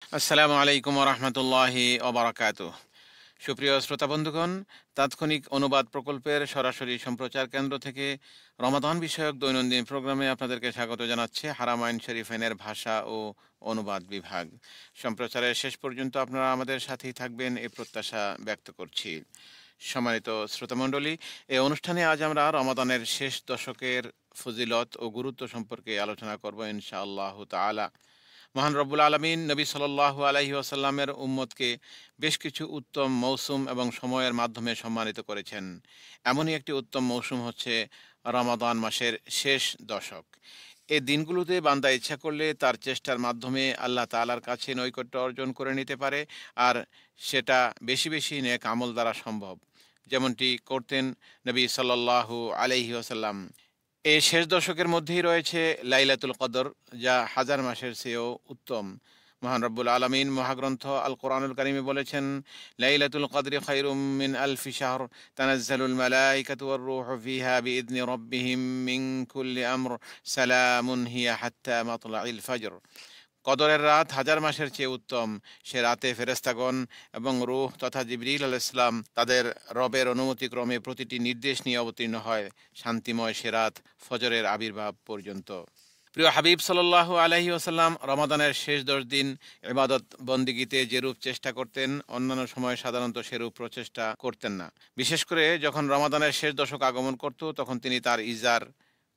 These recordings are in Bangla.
আসসালামু আলাইকুম রহমতুল্লাহি ওবরাকাতুহ। সুপ্রিয় শ্রোতা বন্ধুগণ, তাৎক্ষণিক অনুবাদ প্রকল্পের সরাসরি সম্প্রচার কেন্দ্র থেকে রমাদান বিষয়ক দৈনন্দিন প্রোগ্রামে আপনাদেরকে স্বাগত জানাচ্ছে হারামাইন শরীফাইনের ভাষা ও অনুবাদ বিভাগ। সম্প্রচারের শেষ পর্যন্ত আপনারা আমাদের সাথেই থাকবেন এই প্রত্যাশা ব্যক্ত করছি। সম্মানিত শ্রোতামণ্ডলী, এই অনুষ্ঠানে আজ আমরা রমাদানের শেষ দশকের ফজিলত ও গুরুত্ব সম্পর্কে আলোচনা করব ইনশাআল্লাহ তাআলা। মহান রব্বুল আলমিন নবী সাল্লাল্লাহু আলাইহি ওয়াসাল্লামের উম্মতকে বেশ কিছু উত্তম মৌসুম এবং সময়ের মাধ্যমে সম্মানিত করেছেন। এমনই একটি উত্তম মৌসুম হচ্ছে রমাদান মাসের শেষ দশক। এই দিনগুলোতে বান্দা ইচ্ছা করলে তার চেষ্টার মাধ্যমে আল্লাহ তাআলার কাছে নৈকট্য অর্জন করে নিতে পারে, আর সেটা বেশি বেশি নেক আমল দ্বারা সম্ভব, যেমনটি করতেন নবী সাল্লাল্লাহু আলাইহি ওয়াসাল্লাম। এই শেষ দশকের মধ্যেই রয়েছে লাইলাতুল কদর, যা হাজার মাসের চেয়েও উত্তম। মহান রব্বুল আলমিন মহাগ্রন্থ আল কোরআনুল কারিমে বলেছেন, লাইলাতুল কদরি খায়রুম মিন আলফি শাহর তানাজ্জালুল মালাইকাতু ওয়ার রূহু ফিহা বিইذনি রাব্বিহিম মিন কুল্লি আমর সালামুন হিয়া হাত্তা মাতলাইল ফজর। কদরের রাত হাজার মাসের চেয়ে উত্তম। সে রাতে ফেরেশতাগণ এবং রূহ তথা জিবরিল আলাইহিস সালাম তাদের রবের অনুমতিক্রমে প্রতিটি নির্দেশ নিয়ে অবতীর্ণ হয়। শান্তিময় সে রাত ফজরের আবির্ভাব পর্যন্ত। প্রিয় হাবিব সাল্লাল্লাহু আলাইহি ওয়াসাল্লাম রমাদানের শেষ 10 দিন ইবাদত বন্দিগিতে যেরূপ চেষ্টা করতেন, অন্যান্য সময় সাধারণত সেরূপ প্রচেষ্টা করতেন না। বিশেষ করে যখন রমাদানের শেষ দশক আগমন করত, তখন তিনি তার ইজার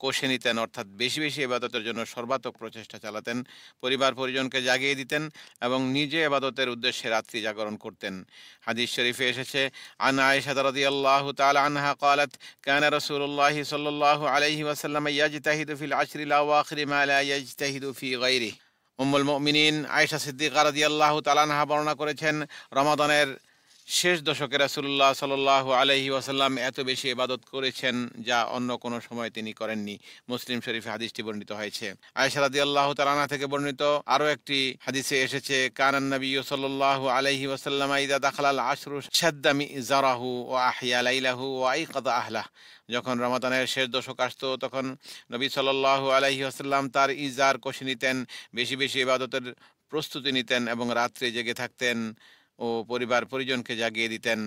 কষে নিতেন, অর্থাৎ বেশি বেশি ইবাদতের জন্য সর্বাত্মক প্রচেষ্টা চালাতেন। পরিবার পরিজনকে জাগিয়ে দিতেন এবং নিজে ইবাদতের উদ্দেশ্যে রাত্রি জাগরণ করতেন। হাদিস শরীফে এসেছে, আন আয়েশা রাদিয়াল্লাহু তাআলা আনহা ক্বালাত কানা রাসূলুল্লাহ সাল্লাল্লাহু আলাইহি ওয়াসাল্লাম ইয়াজতাহিদু ফিল আশরিল আওয়াখির মা লা ইয়াজতাহিদু ফি গায়রিহি। উম্মুল মুমিনিন আয়েশা সিদ্দিকা রাদিয়াল্লাহু তাআলা আনহা বর্ণনা করেছেন, রমাদানের শেষ দশকে রাসূলুল্লাহ সাল্লাল্লাহু আলাইহি ওয়াসাল্লাম এত বেশি ইবাদত করেছেন যা অন্য কোনো সময় তিনি করেননি। মুসলিম শরীফে হাদিসটি বর্ণিত হয়েছে। আয়েশা রাদিয়াল্লাহু তাআলা আনহা থেকে বর্ণিত আরও একটি হাদিসে এসেছে, কানান নবিয়্যু সাল্লাল্লাহু আলাইহি ওয়াসাল্লাম ইযা দাখালাল আশরু শাদ্দা মিযরাহু ওয়া আহইয়া লাইলাহু ওয়া আইকাযা আহলাহ। যখন রমাদানের শেষ দশক আসতো, তখন নবী সাল্লাল্লাহু আলাইহি ওয়াসাল্লাম তার ইজার কষে নিতেন, বেশি বেশি ইবাদতের প্রস্তুতি নিতেন এবং রাত্রে জেগে থাকতেন ও পরিবার পরিজনকে জাগিয়ে দিতেন।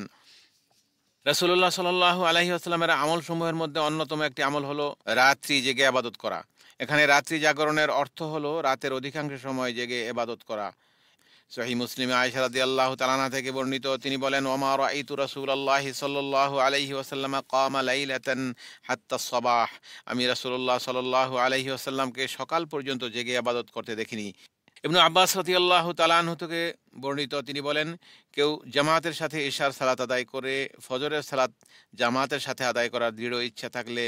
রাসূলুল্লাহ সাল্লাল্লাহু আলাইহি ওয়াসাল্লামের আমল সমূহের মধ্যে অন্যতম একটি আমল হলো রাত্রি জেগে ইবাদত করা। এখানে রাত্রি জাগরণের অর্থ হলো রাতের অধিকাংশ সময় জেগে ইবাদত করা। সহিহ মুসলিমে আয়েশা রাদিয়াল্লাহু তাআলা আনহা থেকে বর্ণিত, তিনি বলেন, ওমা রাআইতু রাসূলুল্লাহি সাল্লাল্লাহু আলাইহি ওয়াসাল্লাম কামা লাইলাতান হাত্তা সাবাহ। আমি রাসূলুল্লাহ সাল্লাল্লাহু আলাইহি ওয়াসাল্লামকে সকাল পর্যন্ত জেগে ইবাদত করতে দেখিনি। ইবনু আব্বাস রাদিয়াল্লাহু তাআলা আনহু থেকে বর্ণিত, তিনি বলেন, কেউ জামাতের সাথে ইশার সালাত আদায় করে ফজরের সালাত জামাতের সাথে আদায় করার দৃঢ় ইচ্ছা থাকলে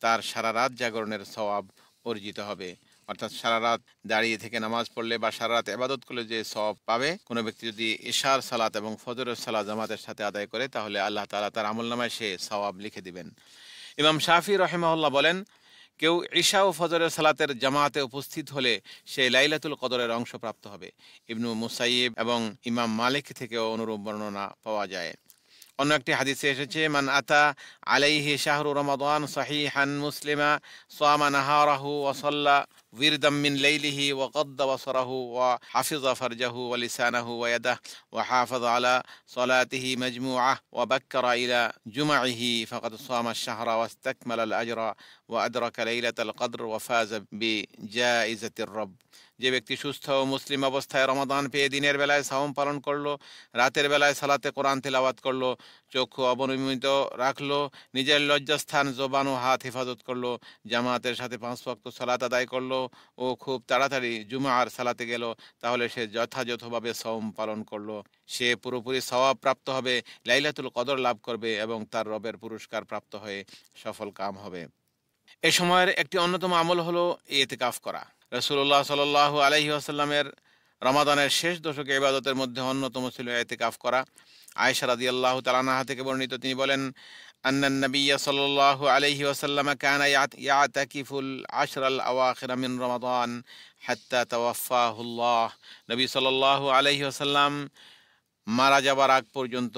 তার সারা রাত জাগরণের সওয়াব অর্জিত হবে। অর্থাৎ সারা রাত দাঁড়িয়ে থেকে নামাজ পড়লে বা সারা রাত ইবাদত করলে যে সওয়াব পাবে, কোনো ব্যক্তি যদি ইশার সালাত এবং ফজরের সালাত জামাতের সাথে আদায় করে, তাহলে আল্লাহ তাআলা তার আমলনামায় সে সওয়াব লিখে দিবেন। ইমাম শাফি রাহিমাহুল্লাহ বলেন, কেউ ঈশা ও ফজরের সালাতের জামাতে উপস্থিত হলে সে লাইলাতুল কদরের অংশ প্রাপ্ত হবে। ইবনু মুসাইয়িব এবং ইমাম মালিক থেকেও অনুরূপ বর্ণনা পাওয়া যায়। অন্য একটি হাদিসে এসেছে, মান আতা আলাইহি শাহরু রমাদান সাহিহান মুসলিমা সামা নাহারাহু ওয়া সাল্লা উইরদাম মিন লাইলিহি ওয়া কাদ্দা বাসারাহু ওয়া হাফিযা ফারজাহু ওয়া লিসানাহু ওয়া ইয়াদাহু ওয়া হাফাযা আলা সালাতিহি মাজমুআহ ওয়া বাক্কারা ইলা জুমআহি ফাকাদ সামা আশ-শাহরা ওয়া ইসতাকমালা আল-আজরা ওয়া আদরাকা লাইলাতাল কদর ওয়া ফাযা বিজাইজাতির রব। যে ব্যক্তি সুস্থ ও মুসলিম অবস্থায় রমাদান পেয়ে দিনের বেলায় সাওম পালন করলো, রাতের বেলায় সালাতে কোরআন তিলাওয়াত করলো, চক্ষু অবনমিত রাখলো, নিজের লজ্জাস্থান জবান ও হাত হেফাজত করলো, জামাতের সাথে 5 ওয়াক্ত সালাত আদায় করলো ও খুব তাড়াতাড়ি জুমার সালাতে গেল, তাহলে সে যথাযথভাবে সাওম পালন করলো। সে পুরোপুরি সওয়াব প্রাপ্ত হবে, লাইলাতুল কদর লাভ করবে এবং তার রবের পুরস্কার প্রাপ্ত হয়ে সফল কাম হবে। এ সময়ের একটি অন্যতম আমল হলো ইতিকাফ করা। রাসূলুল্লাহ সাল্লাল্লাহু আলাইহি ওয়াসাল্লামের রমাদানের শেষ দশকে ইবাদতের মধ্যে অন্যতম ছিল ইতিকাফ করা। আয়েশা রাদিয়াল্লাহু তাআলা আনহা থেকে বর্ণিত, তিনি বলেন, আন্নান নাবিয়্য সাল্লাল্লাহু আলাইহি ওয়াসাল্লাম কানা ইয়াতাকিফুল আশরাল আওয়াখির মিন রমাদান হাত্তা তাওয়াফাহুল্লাহ। নবী সাল্লাল্লাহু আলাইহি ওয়াসাল্লাম মারা যাবার আগ পর্যন্ত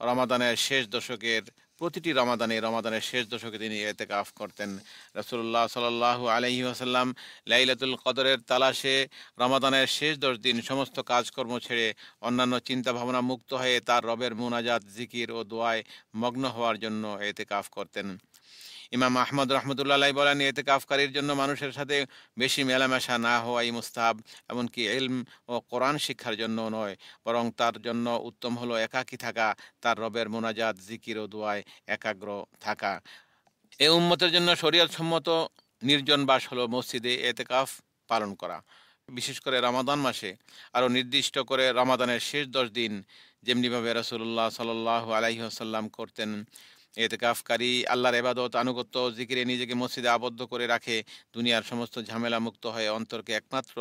রমাদানের শেষ দশকের প্রতিটি রমাদানের শেষ দশকে তিনি ইতিকাফ করতেন। রাসূলুল্লাহ সাল্লাল্লাহু আলাইহি ওয়াসাল্লাম লাইলাতুল কদরের তালাশে রমাদানের শেষ 10 দিন সমস্ত কাজকর্ম ছেড়ে অন্যান্য চিন্তা ভাবনা মুক্ত হয়ে তার রবের মুনাজাত, জিকির ও দোয়ায় মগ্ন হওয়ার জন্য ইতিকাফ করতেন। ইমাম আহমদ রহমতুল্লাহ আলাইহি বলেন, ইতিকাফকারীর জন্য মানুষের সাথে বেশি মেলামেশা না হওয়াই মুস্তাহাব, এমনকি ইলম ও কোরআন শিক্ষার জন্য নয়, বরং তার জন্য উত্তম হলো একাকী থাকা, তার রবের মোনাজাত, জিকির ও দোয়ায় একাগ্র থাকা। এ উম্মতের জন্য শরীয়তসম্মত নির্জন বাস হলো মসজিদে ইতিকাফ পালন করা। বিশেষ করে রমাদান মাসে আরও নির্দিষ্ট করে রমাদানের শেষ 10 দিন যেমনিভাবে রাসূলুল্লাহ সাল্লাল্লাহু আলাইহি ওয়াসাল্লাম করতেন। ইতিকাফকারী আল্লাহর ইবাদত, আনুগত্য, জিকিরে নিজেকে মসজিদে আবদ্ধ করে রাখে, দুনিয়ার সমস্ত ঝামেলা মুক্ত হয়ে অন্তরকে একমাত্র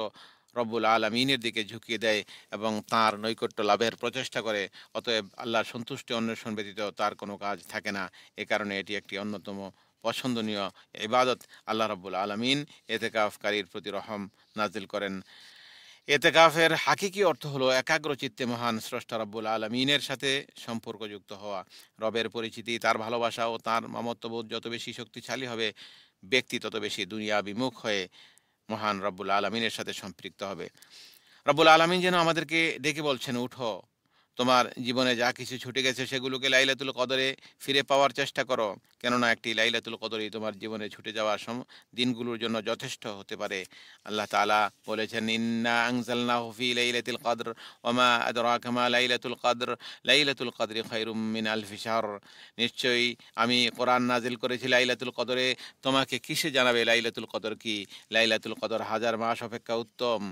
রব্বুল আলামিনের দিকে ঝুঁকিয়ে দেয় এবং তাঁর নৈকট্য লাভের প্রচেষ্টা করে। অতএব আল্লাহর সন্তুষ্টি অন্বেষণ ব্যতীত তার কোনো কাজ থাকে না। এ কারণে এটি একটি অন্যতম পছন্দনীয় ইবাদত। আল্লাহ রব্বুল আলামিন ইতিকাফকারীর প্রতি রহম নাজিল করেন। ইতিকাফের হাকিকি অর্থ হলো একাগ্র চিত্তে মহান স্রষ্টা রব্বুল আলামিনের সাথে সম্পর্কযুক্ত হওয়া। রবের পরিচিতি, তার ভালোবাসা ও তার মমত্ববোধ যত বেশি শক্তিশালী হবে, ব্যক্তি তত বেশি দুনিয়া বিমুখ হয়ে মহান রব্বুল আলামিনের সাথে সম্পৃক্ত হবে। রব্বুল আলামিন যেন আমাদেরকে ডেকে বলছেন, উঠো, তোমার জীবনে যা কিছু ছুটে গেছে সেগুলোকে লাইলাতুল কদরে ফিরে পাওয়ার চেষ্টা করো, কেননা একটি লাইলাতুল কদরই তোমার জীবনে ছুটে যাওয়া দিনগুলোর জন্য যথেষ্ট হতে পারে। আল্লাহ তাআলা বলেছেন, ইন্না আনজালনাহু ফি লাইলাতিল কদর ওয়া মা আদরাকা মা লাইলাতুল কদর লাইলাতুল কদরি খায়রুম মিন আলফি শাহর। নিশ্চয়ই আমি কোরআন নাজিল করেছি লাইলাতুল কদরে, তোমাকে কিসে জানাবে লাইলাতুল কদর কি? লাইলাতুল কদর হাজার মাস অপেক্ষা উত্তম।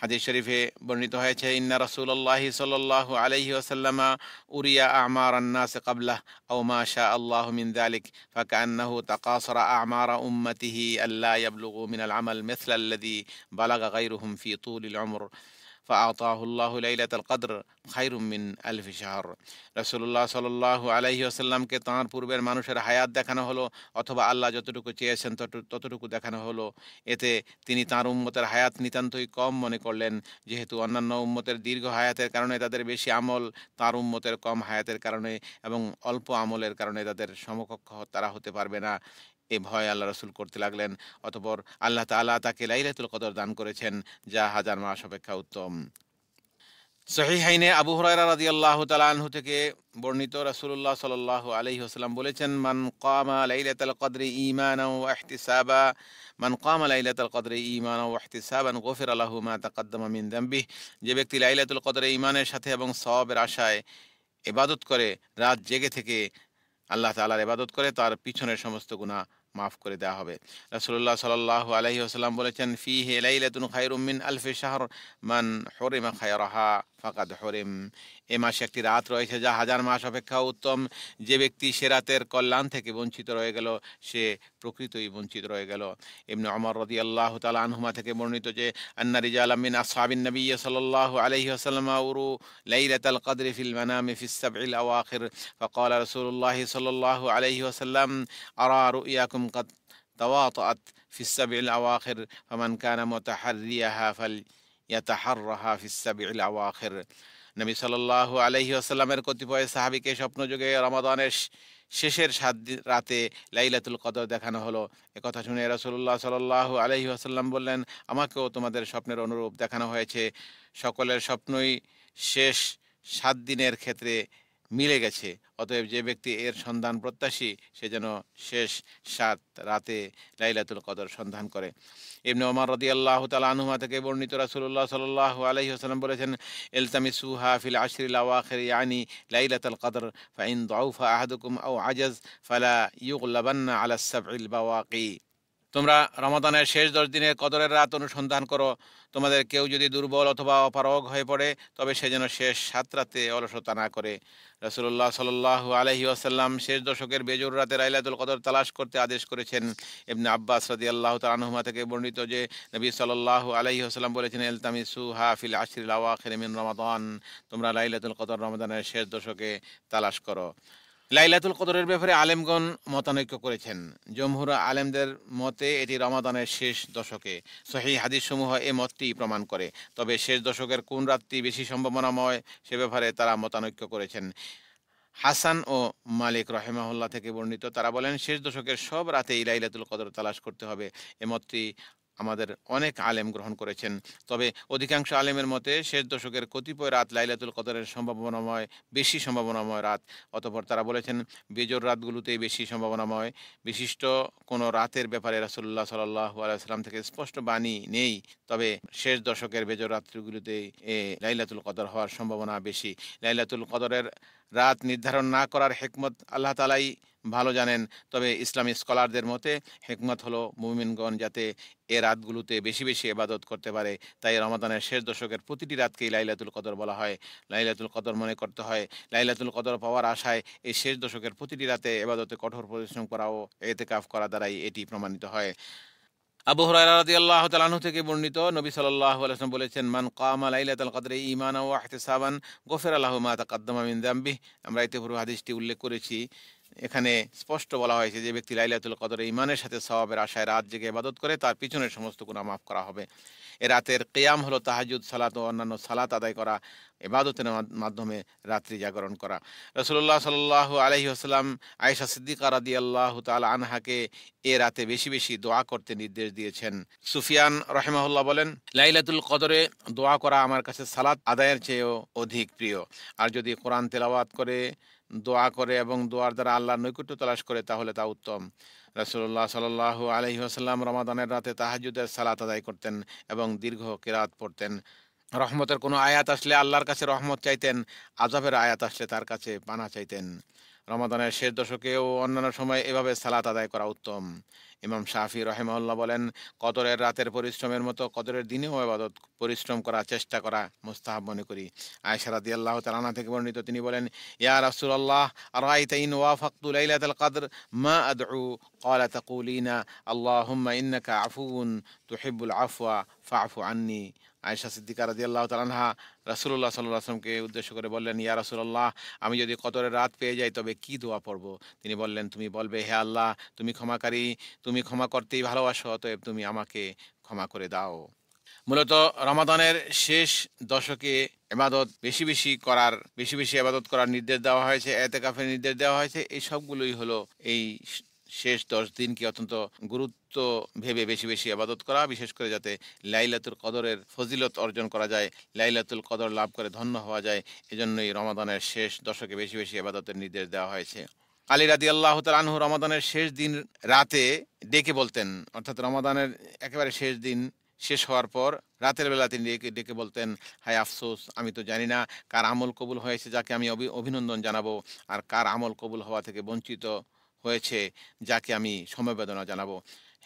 হাদিস শরীফে বর্ণিত হয়েছে, ইন্না রাসূলুল্লাহি সাল্লাল্লাহু আলাইহি ওয়াসাল্লাম উরিয়া আমারান নাস ক্বাবলাহ আও মা শা আল্লাহু মিন যালিক ফাকান্নাহু তাকাসারা আমারা উম্মতিহি আল্লা ইয়াবলুগু মিনাল আমাল মিসলা আল্লাযী বালাগা গায়রুহুম ফি তুলিল উমর ফাআতাহুল্লাহু লাইলাতুল কদর খায়রুম মিন আলফি শাহর। রাসূলুল্লাহ সাল্লাল্লাহু আলাইহি ওয়াসাল্লামকে তাঁর পূর্বের মানুষের হায়াত দেখানো হলো, অথবা আল্লাহ যতটুকু চেয়েছেন ততটুকু দেখানো হলো। এতে তিনি তাঁর উম্মতের হায়াত নিতান্তই কম মনে করলেন। যেহেতু অন্যান্য উম্মতের দীর্ঘ হায়াতের কারণে তাদের বেশি আমল, তাঁর উম্মতের কম হায়াতের কারণে এবং অল্প আমলের কারণে তাদের সমকক্ষ তারা হতে পারবে না, এ ভয় আল্লাহ রাসূল করতে লাগলেন। অতঃপর আল্লাহ তাআলা তাকে লাইলাতুল কদর দান করেছেন, যা হাজার মাস অপেক্ষা উত্তম। সহিহাইনে আবু হুরায়রা রাদিয়াল্লাহু তাআলা আনহু থেকে বর্ণিত, রাসূলুল্লাহ সাল্লাল্লাহু আলাইহি ওয়াসাল্লাম বলেছেন, মান কামা লাইলাতাল কদরি ঈমানান ওয়া ইহতিসাবান গুফিরা লাহু মা তাকদ্দামা মিন যামবিহি। যে ব্যক্তি লাইলাতুল কদরে ঈমানের সাথে এবং সওয়াবের আশায় ইবাদত করে, রাত জেগে থেকে আল্লাহ তাআলার ইবাদত করে, তার পিছনের সমস্ত গুনাহ মাফ করে দেওয়া হবে। রাসূলুল্লাহ সাল্লাল্লাহু আলাইহি ওয়াসাল্লাম বলেছেন, ফিহি লাইলাতুন খায়রুম মিন আলফি শাহর মান হুরিমা খায়রাহা ফাকাদ হুরিম। এ মাসে একটি রাত রয়েছে যা হাজার মাস অপেক্ষা উত্তম। যে ব্যক্তি সে রাতের কল্যাণ থেকে বঞ্চিত রয়ে গেল, সে প্রকৃতই বঞ্চিত রয়ে গেল। ইবনে ওমর রাদিয়াল্লাহু তাআলা আনহুমা থেকে বর্ণিত যে, আন্না রিজালাম মিন আসহাবিন নবী সাল্লাল্লাহু আলাইহি ওয়াসাল্লাম উরু লাইলাতাল কদরি ফিল মানামি ফিস সাবঈল আওয়াখির ফাকালা রাসূলুল্লাহ সাল্লাল্লাহু আলাইহি ওয়াসাল্লাম আরা রুয়াকুম قد تواطأت في السبع الأواخر فمن كان متحريها فليتحرها في السبع الأواخر। নবী সাল্লাল্লাহু আলাইহি ওয়াসাল্লামের কতিপয় সাহাবীকে স্বপ্নযোগে রমাদানের শেষের 7 রাতে লাইলাতুল কদর দেখানো হলো। একথা শুনে রাসূলুল্লাহ সাল্লাল্লাহু আলাইহি ওয়াসাল্লাম বললেন, আমাকেও তোমাদের স্বপ্নের অনুরূপ দেখানো হয়েছে। সকলের স্বপ্নই শেষ 7 দিনের ক্ষেত্রে মিলে গেছে। অতএব যে ব্যক্তি এর সন্ধান প্রত্যাশী, সে যেন শেষ 7 রাতে লাইলাতুল কদর সন্ধান করে। ইবনে ওমর রাদিয়াল্লাহু তাআলা আনহুমা থেকে বর্ণিত, রাসূলুল্লাহ সাল্লাল্লাহু আলাইহি ওয়াসাল্লাম বলেছেন, ইলতামিসুহা ফিল আশরিল আওয়াখির ইয়ানি লাইলাতুল কদর ফাইন দাউফা আহাদুকুম আও আজাজ ফালা ইউগলাবান্না আলা সাবঈল বাওয়াকি। তোমরা রমাদানের শেষ 10 দিনের কদরের রাত অনুসন্ধান করো। তোমাদের কেউ যদি দুর্বল অথবা অপারগ হয়ে পড়ে, তবে সে যেন শেষ 7 রাতে অলসতা না করে। রাসূলুল্লাহ সাল্লাল্লাহু আলাইহি ওয়াসাল্লাম শেষ দশকের বেজোর রাতে লাইলাতুল কদর তালাশ করতে আদেশ করেছেন। ইবনে আব্বাস রাদিয়াল্লাহু তাআলা আনহুমা থেকে বর্ণিত যে, নবী সাল্লাল্লাহু আলাইহি ওয়াসাল্লাম বলেছেন, ইলতামিসুহা ফিল আশরিল আওয়াখির মিন রমাদান। তোমরা লাইলাতুল কদর রমাদানের শেষ দশকে তালাশ করো। লাইলাতুল কদরের ব্যাপারে আলেমগণ মতানৈক্য করেছেন। জমহুর আলেমদের মতে এটি রমাদানের শেষ দশকে। সহিহ হাদিসসমূহ এ মতটি প্রমাণ করে। তবে শেষ দশকের কোন রাতটি বেশি সম্ভাবনাময়, সে ব্যাপারে তারা মতানৈক্য করেছেন। হাসান ও মালিক রাহিমাহুল্লাহ থেকে বর্ণিত, তারা বলেন শেষ দশকের সব রাতেই লাইলাতুল কদর তালাশ করতে হবে। এ মতটি আমাদের অনেক আলেম গ্রহণ করেছেন। তবে অধিকাংশ আলেমের মতে শেষ দশকের কতিপয় রাত লাইলাতুল কদরের বেশি সম্ভাবনাময় রাত। অতঃপর তারা বলেছেন বেজোর রাতগুলোতেই বেশি সম্ভাবনাময়। বিশিষ্ট কোনো রাতের ব্যাপারে রাসূলুল্লাহ সাল্লাল্লাহু আলাইহি ওয়াসাল্লাম থেকে স্পষ্ট বাণী নেই। তবে শেষ দশকের বেজোর রাত্রিগুলোতেই লাইলাতুল কদর হওয়ার সম্ভাবনা বেশি। লাইলাতুল কদরের রাত নির্ধারণ না করার হিকমত আল্লাহ তাআলাই ভালো জানেন। তবে ইসলামী স্কলারদের মতে হিকমত হলো মুমিনগণ যাতে এ রাতগুলোতে বেশি বেশি ইবাদত করতে পারে। তাই রমাদানের শেষ দশকের প্রতিটি রাতকেই লাইলাতুল কদর বলা হয়। লাইলাতুল কদর মনে করতে হয়। লাইলাতুল কদর পাওয়ার আশায় এই শেষ দশকের প্রতিটি রাতে ইবাদতে কঠোর পরিশ্রম করা ও ইতিকাফ করা দ্বারাই এটি প্রমাণিত হয়। আবু হুরায়রা রাদিয়াল্লাহু তাআলা আনহু থেকে বর্ণিত, নবী সাল্লাল্লাহু আলাইহি ওয়াসাল্লাম বলেছেন, মান কামা লাইলাতাল কদরি ঈমানান ওয়া ইহতিসাবান গুফিরা লাহু মা তাকাদ্দামা মিন যামবিহি। আমরা ইতিপূর্বে হাদিসটি উল্লেখ করেছি। এখানে স্পষ্ট বলা হয়েছে যে ব্যক্তি লাইলাতুল কদরে ঈমানের সাথে সওয়াবের আশায় রাত জেগে ইবাদত করে তার পিছনের সমস্ত গুনাহ মাফ করা হবে। এ রাতের কিয়াম হলো তাহাজ্জুদ সালাত ও অন্যান্য সালাত আদায় করা, ইবাদতের মাধ্যমে রাত্রি জাগরণ করা। রাসূলুল্লাহ সাল্লাল্লাহু আলাইহি ওয়াসাল্লাম আয়েশা সিদ্দিকা রাদিয়াল্লাহু তাআলা আনহাকে এ রাতে বেশি বেশি দোয়া করতে নির্দেশ দিয়েছেন। সুফিয়ান রাহিমাহুল্লাহ বলেন, লাইলাতুল কদরে দোয়া করা আমার কাছে সালাত আদায়ের চেয়েও অধিক প্রিয়। আর যদি কোরআন তেলাওয়াত করে, দোয়া করে এবং দোয়ার দ্বারা আল্লাহর নৈকট্য তালাশ করে তাহলে তা উত্তম। রাসূলুল্লাহ সাল্লাল্লাহু আলাইহি ওয়াসাল্লাম রমাদানের রাতে তাহাজ্জুদের সালাত আদায় করতেন এবং দীর্ঘ কিরাত পড়তেন। রহমতের কোনো আয়াত আসলে আল্লাহর কাছে রহমত চাইতেন, আযাবের আয়াত আসলে তার কাছে পানাহ চাইতেন। রমাদানের শেষ দশকেও অন্যান্য সময় এভাবে সালাত আদায় করা উত্তম। ইমাম শাফি রাহিমাহুল্লাহ বলেন, কদরের রাতের পরিশ্রমের মতো কদরের দিনেও ইবাদত পরিশ্রম করা, চেষ্টা করা মুস্তাহাব মনে করি। আয়েশা রাদিয়াল্লাহু তাআলা আনহা থেকে বর্ণিত, তিনি বলেন, ইয়া রাসূলুল্লাহ আরাআইতা ইন ওয়াফাকতু লাইলাতাল কদর মা আদউ ক্বালা তাকুলিনা আল্লাহুম্মা ইন্নাকা আফুউন তুহিব্বুল আফওয়া ফা'ফু আন্নী। আয়েশা সিদ্দিকা রাদিয়াল্লাহু তাআলা আনহা রাসূলুল্লাহ সাল্লাল্লাহু আলাইহি ওয়াসাল্লামকে উদ্দেশ্য করে বললেন, ইয়া রাসূলুল্লাহ, আমি যদি কদরের রাত পেয়ে যাই তবে কি দোয়া পড়ব? তিনি বললেন, তুমি বলবে, হে আল্লাহ, তুমি ক্ষমাকারী, তুমি ক্ষমা করতেই ভালোবাসো, অতএব তুমি আমাকে ক্ষমা করে দাও। মূলত রমাদানের শেষ দশকে বেশি বেশি ইবাদত করার নির্দেশ দেওয়া হয়েছে, ইতিকাফের নির্দেশ দেওয়া হয়েছে। এই সবগুলোই হলো এই শেষ ১০ দিনকে অত্যন্ত গুরুত্ব ভেবে বেশি বেশি ইবাদত করা, বিশেষ করে যাতে লাইলাতুল কদরের ফজিলত অর্জন করা যায়, লাইলাতুল কদর লাভ করে ধন্য হওয়া যায়। এজন্যই রমাদানের শেষ দশকে বেশি বেশি ইবাদতের নির্দেশ দেওয়া হয়েছে। আলী রাদিয়াল্লাহু তাআলা আনহু রমাদানের শেষ দিন রাতে ডেকে বলতেন, অর্থাৎ রমাদানের একেবারে শেষ দিন শেষ হওয়ার পর রাতের বেলা তিনি ডেকে ডেকে বলতেন, হায় আফসোস, আমি তো জানি না কার আমল কবুল হয়েছে যাকে আমি অভিনন্দন জানাবো, আর কার আমল কবুল হওয়া থেকে বঞ্চিত হয়েছে যাকে আমি সমবেদনা জানাবো।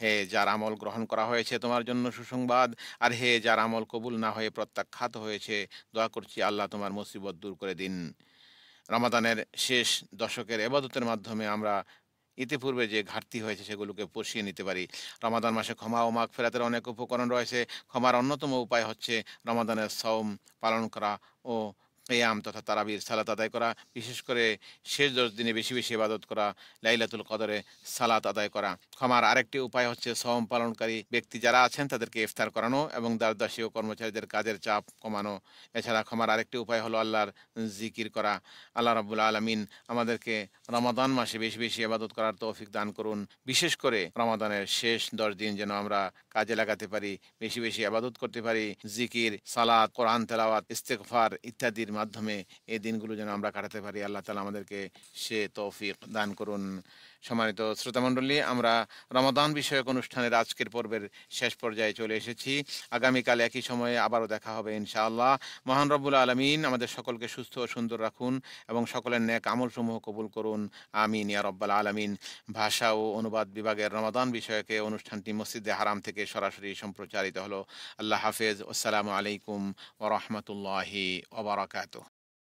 হে যার আমল গ্রহণ করা হয়েছে তোমার জন্য সুসংবাদ, আর হে যার আমল কবুল না হয়ে প্রত্যাখ্যাত হয়েছে, দোয়া করছি আল্লাহ তোমার মুসিবত দূর করে দিন। রমাদানের শেষ দশকের ইবাদতের মাধ্যমে আমরা ইতিপূর্বে যে ঘাটতি হয়েছে সেগুলোকে পুষিয়ে নিতে পারি। রমাদান মাসে ক্ষমা ও মাগফিরাতের অনেক উপকরণ রয়েছে। ক্ষমার অন্যতম উপায় হচ্ছে রমাদানের সওম পালন করা ও কিয়াম তথা তারাবির সালাত আদায় করা। বিশেষ করে শেষ ১০ দিনে বেশি বেশি ইবাদত করা, লাইলাতুল কদরে সালাত আদায় করা। ক্ষমার আরেকটি উপায় হচ্ছে সওম পালনকারী ব্যক্তি যারা আছেন তাদেরকে ইফতার করানো এবং দাসদাসী ও কর্মচারীদের কাজের চাপ কমানো। এছাড়া ক্ষমার আরেকটি উপায় হলো আল্লাহর জিকির করা। আল্লাহ রাব্বুল আলামিন আমাদেরকে রমাদান মাসে বেশি বেশি ইবাদত করার তৌফিক দান করুন। বিশেষ করে রমাদানের শেষ ১০ দিন যেন আমরা কাজে লাগাতে পারি, বেশি বেশি ইবাদত করতে পারি। জিকির, সালাত, কোরআন তেলাওয়াত, ইস্তেগফার ইত্যাদির মাধ্যমে এই দিনগুলো যেন আমরা কাটাতে পারি। আল্লাহ তাআলা আমাদেরকে সে তৌফিক দান করুন। সম্মানিত শ্রোতামণ্ডলী, আমরা রমাদান বিষয়ক অনুষ্ঠানের আজকের পর্বের শেষ পর্যায়ে চলে এসেছি। আগামীকাল একই সময়ে আবারও দেখা হবে ইনশাআল্লাহ। মহান রব্বুল আলামিন আমাদের সকলকে সুস্থ ও সুন্দর রাখুন এবং সকলের নেক আমলসমূহ কবুল করুন। আমিন ইয়া রাব্বাল আলামিন। ভাষা ও অনুবাদ বিভাগের রমাদান বিষয়ক অনুষ্ঠানটি মসজিদে হারাম থেকে সরাসরি সম্প্রচারিত হলো। আল্লাহ হাফেজ। আসসালামু আলাইকুম ওয়া রাহমাতুল্লাহি ওয়া বারাকাতুহু।